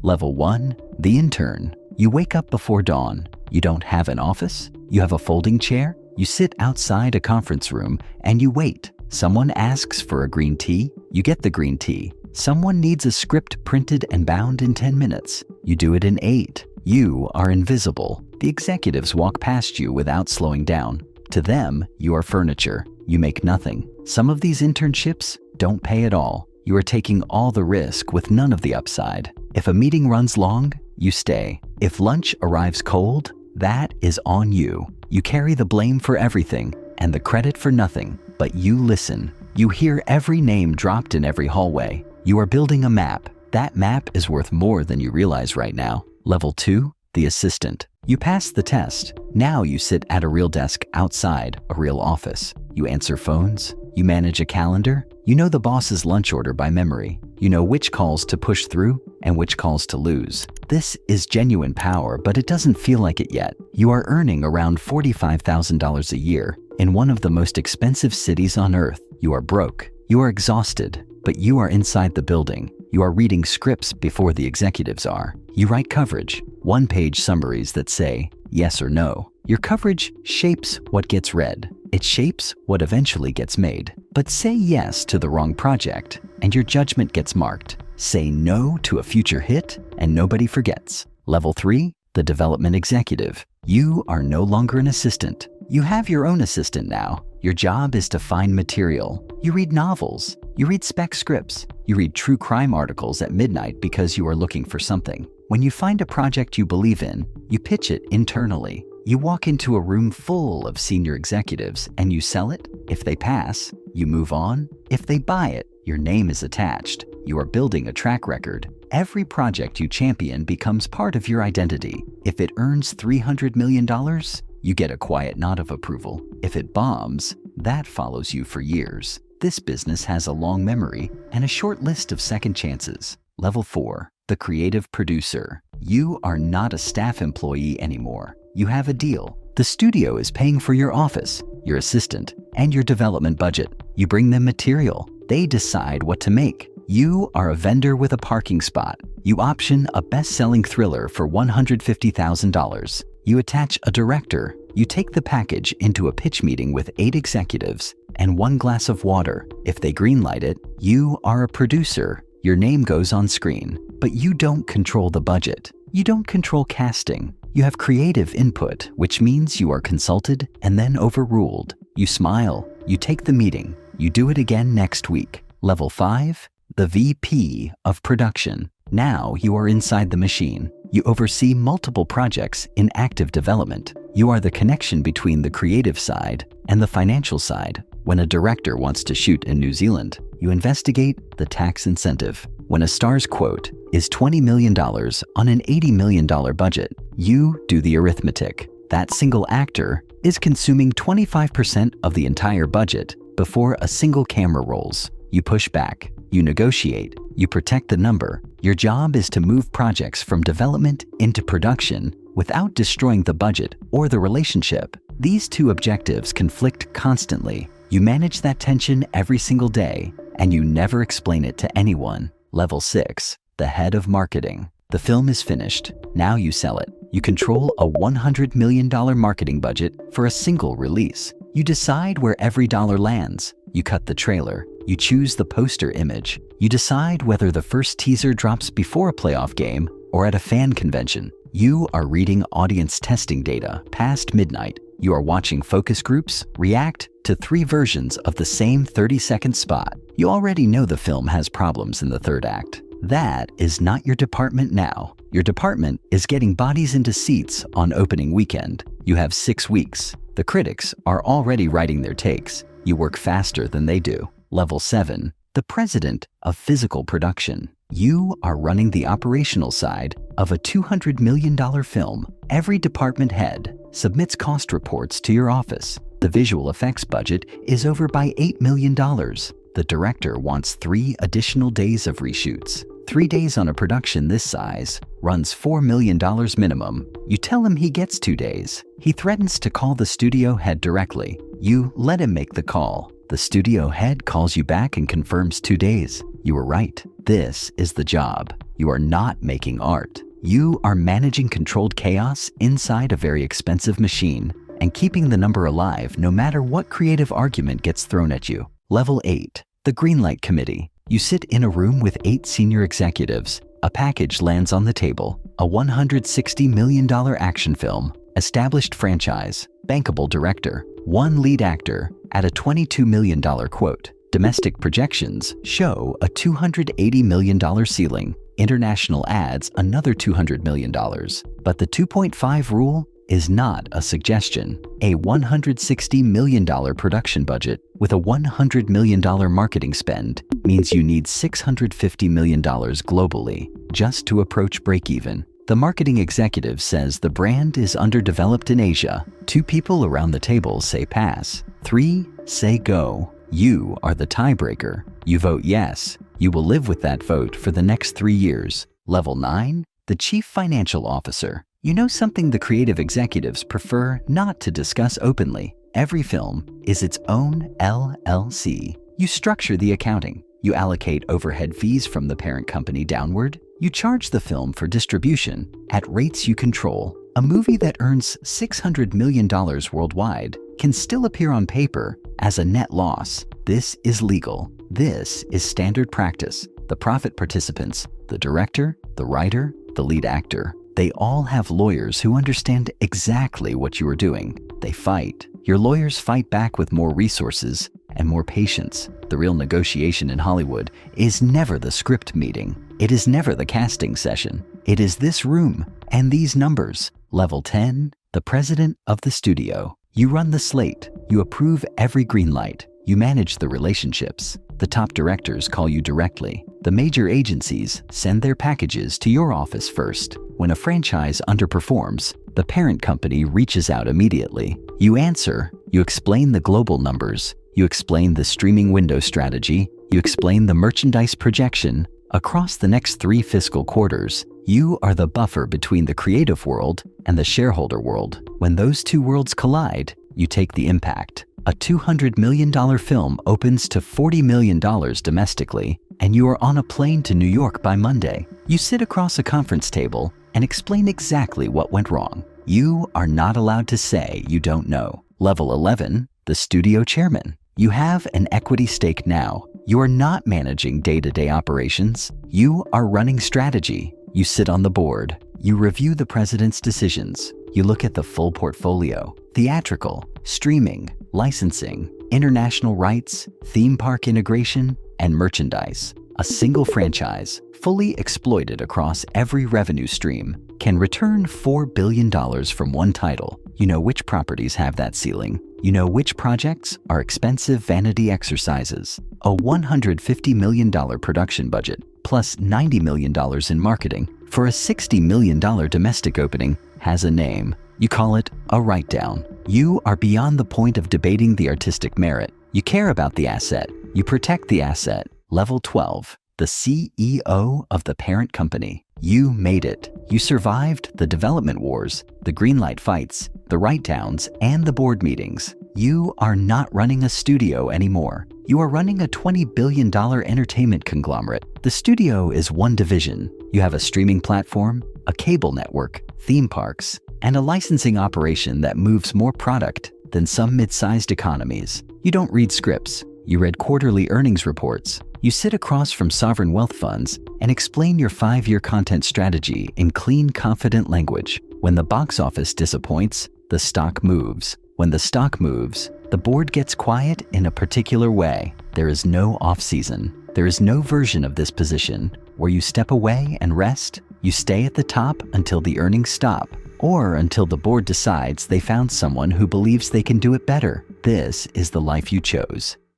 Level 1, the intern. You wake up before dawn. You don't have an office. You have a folding chair. You sit outside a conference room and you wait. Someone asks for a green tea. You get the green tea. Someone needs a script printed and bound in 10 minutes. You do it in 8. You are invisible. The executives walk past you without slowing down. To them, you are furniture. You make nothing. Some of these internships don't pay at all. You are taking all the risk with none of the upside. If a meeting runs long, you stay. If lunch arrives cold, that is on you. You carry the blame for everything and the credit for nothing, but you listen. You hear every name dropped in every hallway. You are building a map. That map is worth more than you realize right now. Level 2, the assistant. You pass the test. Now you sit at a real desk outside a real office. You answer phones. You manage a calendar. You know the boss's lunch order by memory. You know which calls to push through and which calls to lose. This is genuine power, but it doesn't feel like it yet. You are earning around $45,000 a year in one of the most expensive cities on earth. You are broke. You are exhausted, but you are inside the building. You are reading scripts before the executives are. You write coverage, one-page summaries that say yes or no. Your coverage shapes what gets read. It shapes what eventually gets made. But say yes to the wrong project, and your judgment gets marked. Say no to a future hit, and nobody forgets. Level 3, the development executive. You are no longer an assistant. You have your own assistant now. Your job is to find material. You read novels. You read spec scripts. You read true crime articles at midnight because you are looking for something. When you find a project you believe in, you pitch it internally. You walk into a room full of senior executives and you sell it. If they pass, you move on. If they buy it, your name is attached. You are building a track record. Every project you champion becomes part of your identity. If it earns $300 million, you get a quiet nod of approval. If it bombs, that follows you for years. This business has a long memory and a short list of second chances. Level 4, the creative producer. You are not a staff employee anymore. You have a deal. The studio is paying for your office, your assistant, and your development budget. You bring them material. They decide what to make. You are a vendor with a parking spot. You option a best-selling thriller for $150,000. You attach a director. You take the package into a pitch meeting with 8 executives and 1 glass of water. If they greenlight it, you are a producer. Your name goes on screen, but you don't control the budget. You don't control casting. You have creative input, which means you are consulted and then overruled. You smile. You take the meeting. You do it again next week. Level 5, the VP of production. Now you are inside the machine. You oversee multiple projects in active development. You are the connection between the creative side and the financial side. When a director wants to shoot in New Zealand, you investigate the tax incentive. When a star's quote is $20 million on an $80 million budget, you do the arithmetic. That single actor is consuming 25% of the entire budget before a single camera rolls. You push back. You negotiate. You protect the number. Your job is to move projects from development into production without destroying the budget or the relationship. These two objectives conflict constantly. You manage that tension every single day, and you never explain it to anyone. Level 6, the head of marketing. The film is finished. Now you sell it. You control a $100 million marketing budget for a single release. You decide where every dollar lands. You cut the trailer. You choose the poster image. You decide whether the first teaser drops before a playoff game or at a fan convention. You are reading audience testing data past midnight. You are watching focus groups react to 3 versions of the same 30-second spot. You already know the film has problems in the 3rd act. That is not your department now. Your department is getting bodies into seats on opening weekend. You have 6 weeks. The critics are already writing their takes. You work faster than they do. Level 7, the president of physical production. You are running the operational side of a $200 million film. Every department head submits cost reports to your office. The visual effects budget is over by $8 million. The director wants 3 additional days of reshoots. 3 days on a production this size runs $4 million minimum. You tell him he gets 2 days. He threatens to call the studio head directly. You let him make the call. The studio head calls you back and confirms 2 days. You were right. This is the job. You are not making art. You are managing controlled chaos inside a very expensive machine and keeping the number alive no matter what creative argument gets thrown at you. Level 8. The Greenlight Committee. You sit in a room with 8 senior executives. A package lands on the table. A $160 million action film. Established franchise. Bankable director. 1 lead actor. At a $22 million quote. Domestic projections show a $280 million ceiling. International ads another $200 million. But the 2.5 rule is not a suggestion. A $160 million production budget with a $100 million marketing spend means you need $650 million globally just to approach break-even. The marketing executive says the brand is underdeveloped in Asia. 2 people around the table say pass. 3 say go. You are the tiebreaker. You vote yes. You will live with that vote for the next 3 years. Level 9. The Chief Financial Officer. You know something the creative executives prefer not to discuss openly. Every film is its own LLC. You structure the accounting. You allocate overhead fees from the parent company downward. You charge the film for distribution at rates you control. A movie that earns $600 million worldwide can still appear on paper as a net loss. This is legal. This is standard practice. The profit participants, the director, the writer, the lead actor, they all have lawyers who understand exactly what you are doing. They fight. Your lawyers fight back with more resources and more patience. The real negotiation in Hollywood is never the script meeting. It is never the casting session. It is this room and these numbers. Level 10, the president of the studio. You run the slate. You approve every green light. You manage the relationships. The top directors call you directly. The major agencies send their packages to your office first. When a franchise underperforms, the parent company reaches out immediately. You answer. You explain the global numbers. You explain the streaming window strategy. You explain the merchandise projection. Across the next 3 fiscal quarters, you are the buffer between the creative world and the shareholder world. When those 2 worlds collide, you take the impact. A $200 million film opens to $40 million domestically, and you are on a plane to New York by Monday. You sit across a conference table and explain exactly what went wrong. You are not allowed to say you don't know. Level 11, the studio chairman. You have an equity stake now. You are not managing day-to-day operations. You are running strategy. You sit on the board. You review the president's decisions. You look at the full portfolio: theatrical, streaming, licensing, international rights, theme park integration, and merchandise. A single franchise, fully exploited across every revenue stream, can return $4 billion from one title. You know which properties have that ceiling. You know which projects are expensive vanity exercises. A $150 million production budget plus $90 million in marketing for a $60 million domestic opening has a name. You call it a write-down. You are beyond the point of debating the artistic merit. You care about the asset. You protect the asset. Level 12, the CEO of the parent company. You made it. You survived the development wars, the greenlight fights, the write-downs, and the board meetings. You are not running a studio anymore. You are running a $20 billion entertainment conglomerate. The studio is one division. You have a streaming platform, a cable network, theme parks, and a licensing operation that moves more product than some mid-sized economies. You don't read scripts. You read quarterly earnings reports. You sit across from sovereign wealth funds and explain your 5-year content strategy in clean, confident language. When the box office disappoints, the stock moves. When the stock moves, the board gets quiet in a particular way. There is no off-season. There is no version of this position where you step away and rest. You stay at the top until the earnings stop, or until the board decides they found someone who believes they can do it better. This is the life you chose.